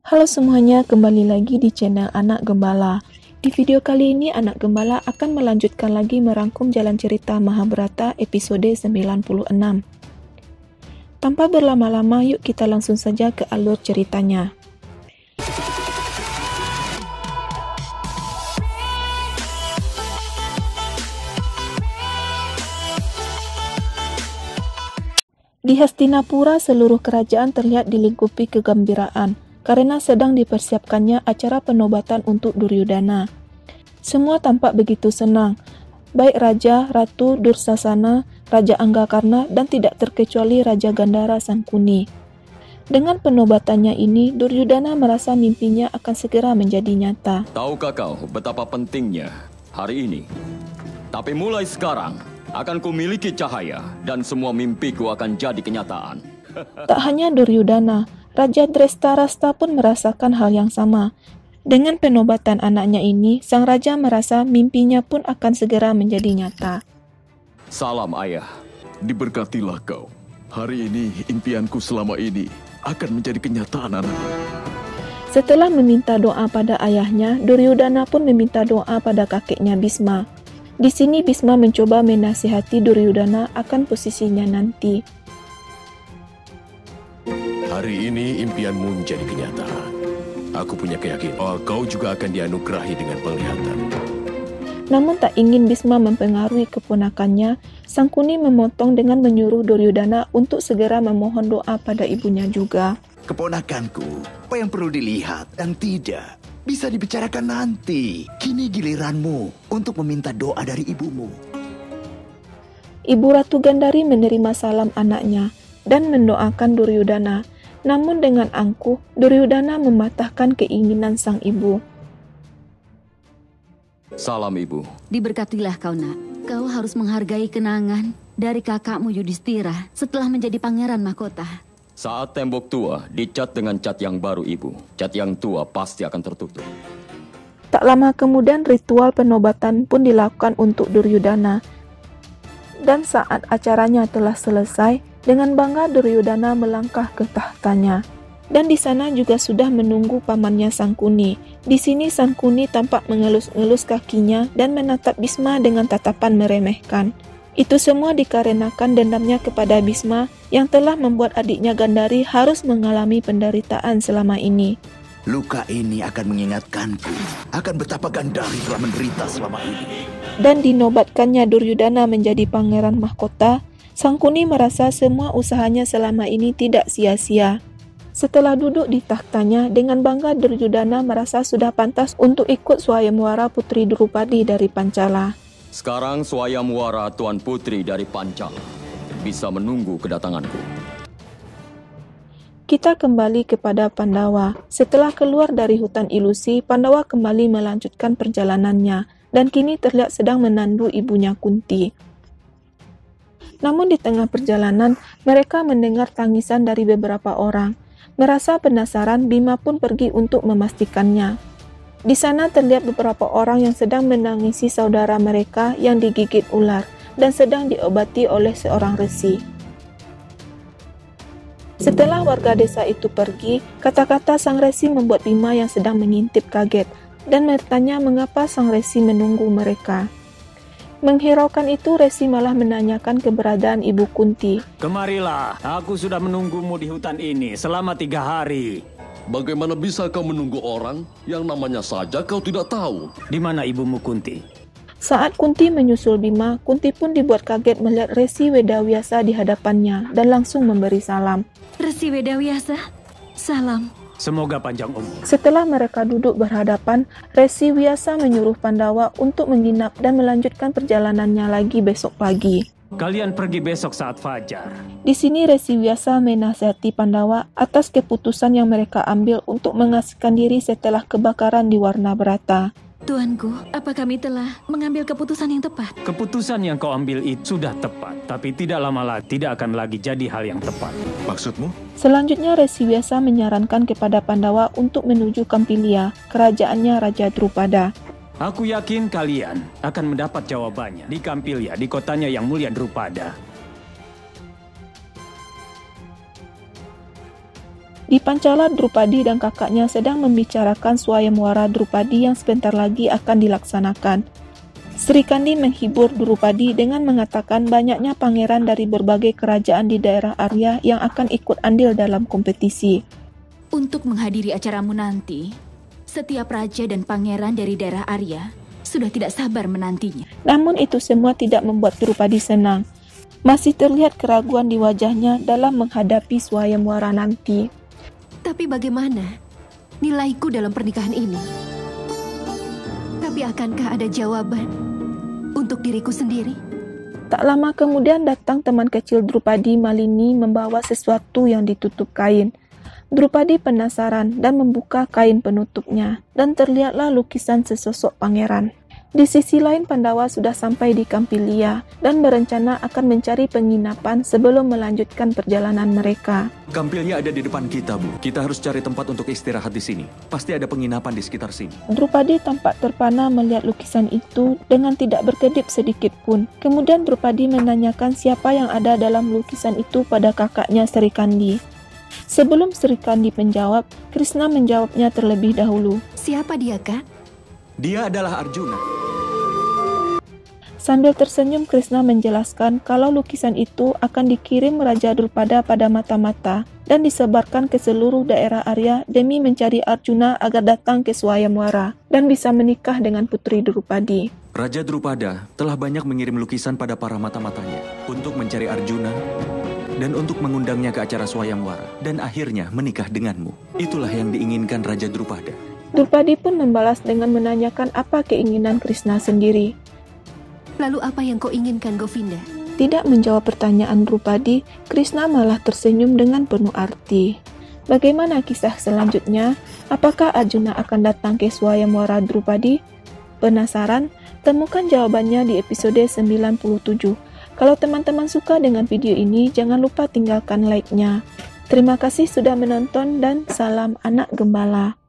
Halo semuanya, kembali lagi di channel Anak Gembala. Di video kali ini, Anak Gembala akan melanjutkan lagi merangkum jalan cerita Mahabharata episode 96. Tanpa berlama-lama, yuk kita langsung saja ke alur ceritanya. Di Hastinapura, seluruh kerajaan terlihat dilingkupi kegembiraan karena sedang dipersiapkannya acara penobatan untuk Duryudana. Semua tampak begitu senang, baik Raja, Ratu Dursasana, Raja Anggakarna, dan tidak terkecuali Raja Gandhara Sangkuni. Dengan penobatannya ini, Duryudana merasa mimpinya akan segera menjadi nyata. Tahukah kau betapa pentingnya hari ini? Tapi mulai sekarang, akan kumiliki cahaya dan semua mimpiku akan jadi kenyataan. Tak hanya Duryudana, Raja Drestarasta pun merasakan hal yang sama. Dengan penobatan anaknya ini, sang raja merasa mimpinya pun akan segera menjadi nyata. Salam ayah. Diberkatilah kau. Hari ini impianku selama ini akan menjadi kenyataan, anak. Setelah meminta doa pada ayahnya, Duryudana pun meminta doa pada kakeknya Bhisma. Di sini Bhisma mencoba menasihati Duryudana akan posisinya nanti. Hari ini impianmu menjadi kenyataan. Aku punya keyakinan bahwa kau juga akan dianugerahi dengan penglihatan. Namun tak ingin Bhisma mempengaruhi keponakannya, Sangkuni memotong dengan menyuruh Duryudana untuk segera memohon doa pada ibunya juga. Keponakanku, apa yang perlu dilihat dan tidak bisa dibicarakan nanti. Kini giliranmu untuk meminta doa dari ibumu. Ibu Ratu Gandhari menerima salam anaknya dan mendoakan Duryudana. Namun dengan angkuh, Duryudana mematahkan keinginan sang ibu. Salam ibu. Diberkatilah kau nak. Kau harus menghargai kenangan dari kakakmu Yudhistira setelah menjadi pangeran mahkota. Saat tembok tua dicat dengan cat yang baru ibu, cat yang tua pasti akan tertutup. Tak lama kemudian ritual penobatan pun dilakukan untuk Duryudana. Dan saat acaranya telah selesai, dengan bangga Duryudana melangkah ke tahtanya. Dan di sana juga sudah menunggu pamannya Sangkuni. Di sini Sangkuni tampak mengelus-elus kakinya dan menatap Bhisma dengan tatapan meremehkan. Itu semua dikarenakan dendamnya kepada Bhisma yang telah membuat adiknya Gandhari harus mengalami penderitaan selama ini. Luka ini akan mengingatkanku akan betapa Gandhari telah menderita selama ini. Dan dinobatkannya Duryudana menjadi pangeran mahkota, Sangkuni merasa semua usahanya selama ini tidak sia-sia. Setelah duduk di takhtanya, dengan bangga Duryudana merasa sudah pantas untuk ikut Swayamwara Putri Drupadi dari Pancala. Sekarang Swayamwara Tuan Putri dari Pancala bisa menunggu kedatanganku. Kita kembali kepada Pandawa. Setelah keluar dari hutan ilusi, Pandawa kembali melanjutkan perjalanannya dan kini terlihat sedang menandu ibunya Kunti. Namun di tengah perjalanan, mereka mendengar tangisan dari beberapa orang. Merasa penasaran, Bima pun pergi untuk memastikannya. Di sana terlihat beberapa orang yang sedang menangisi saudara mereka yang digigit ular dan sedang diobati oleh seorang resi. Setelah warga desa itu pergi, kata-kata sang resi membuat Bima yang sedang mengintip kaget dan bertanya mengapa sang resi menunggu mereka. Menghiraukan itu, resi malah menanyakan keberadaan ibu Kunti. Kemarilah, aku sudah menunggumu di hutan ini selama 3 hari. Bagaimana bisa kau menunggu orang yang namanya saja kau tidak tahu? Di mana ibumu Kunti? Saat Kunti menyusul Bima, Kunti pun dibuat kaget melihat Resi Wedawyasa di hadapannya dan langsung memberi salam. Resi Wedawyasa, salam. Semoga panjang umur. Setelah mereka duduk berhadapan, Resi Wyasa menyuruh Pandawa untuk menginap dan melanjutkan perjalanannya lagi besok pagi. Kalian pergi besok saat fajar. Di sini Resi Wyasa menasihati Pandawa atas keputusan yang mereka ambil untuk mengasihkan diri setelah kebakaran di Warnabrata. Tuanku, apa kami telah mengambil keputusan yang tepat? Keputusan yang kau ambil itu sudah tepat, tapi tidak lama lagi tidak akan lagi jadi hal yang tepat. Maksudmu? Selanjutnya Resi Wyasa menyarankan kepada Pandawa untuk menuju Kampilia, kerajaannya Raja Drupada. Aku yakin kalian akan mendapat jawabannya di Kampilia, di kotanya yang mulia Drupada. Di Pancala, Drupadi dan kakaknya sedang membicarakan swayamwara Drupadi yang sebentar lagi akan dilaksanakan. Sri Kandi menghibur Drupadi dengan mengatakan banyaknya pangeran dari berbagai kerajaan di daerah Arya yang akan ikut andil dalam kompetisi. Untuk menghadiri acaramu nanti, setiap raja dan pangeran dari daerah Arya sudah tidak sabar menantinya. Namun itu semua tidak membuat Drupadi senang. Masih terlihat keraguan di wajahnya dalam menghadapi swayamwara nanti. Tapi bagaimana nilaiku dalam pernikahan ini? Tapi akankah ada jawaban untuk diriku sendiri? Tak lama kemudian datang teman kecil Drupadi, Malini, membawa sesuatu yang ditutup kain. Drupadi penasaran dan membuka kain penutupnya, dan terlihatlah lukisan sesosok pangeran. Di sisi lain, Pandawa sudah sampai di Kampilia dan berencana akan mencari penginapan sebelum melanjutkan perjalanan mereka. Kampilia ada di depan kita, Bu. Kita harus cari tempat untuk istirahat di sini. Pasti ada penginapan di sekitar sini. Drupadi tampak terpana melihat lukisan itu dengan tidak berkedip sedikit pun. Kemudian Drupadi menanyakan siapa yang ada dalam lukisan itu pada kakaknya Sri Kandi. Sebelum Sri Kandi menjawab, Krishna menjawabnya terlebih dahulu. Siapa dia, Kak? Dia adalah Arjuna. Sambil tersenyum, Krishna menjelaskan kalau lukisan itu akan dikirim Raja Drupada pada mata-mata dan disebarkan ke seluruh daerah Arya demi mencari Arjuna agar datang ke swayamwara dan bisa menikah dengan putri Drupadi. Raja Drupada telah banyak mengirim lukisan pada para mata-matanya untuk mencari Arjuna dan untuk mengundangnya ke acara swayamwara dan akhirnya menikah denganmu. Itulah yang diinginkan Raja Drupada. Drupadi pun membalas dengan menanyakan apa keinginan Krishna sendiri. Lalu apa yang kau inginkan, Govinda? Tidak menjawab pertanyaan Drupadi, Krishna malah tersenyum dengan penuh arti. Bagaimana kisah selanjutnya? Apakah Arjuna akan datang ke swayamwara Drupadi? Penasaran? Temukan jawabannya di episode 97. Kalau teman-teman suka dengan video ini, jangan lupa tinggalkan like-nya. Terima kasih sudah menonton dan salam anak gembala.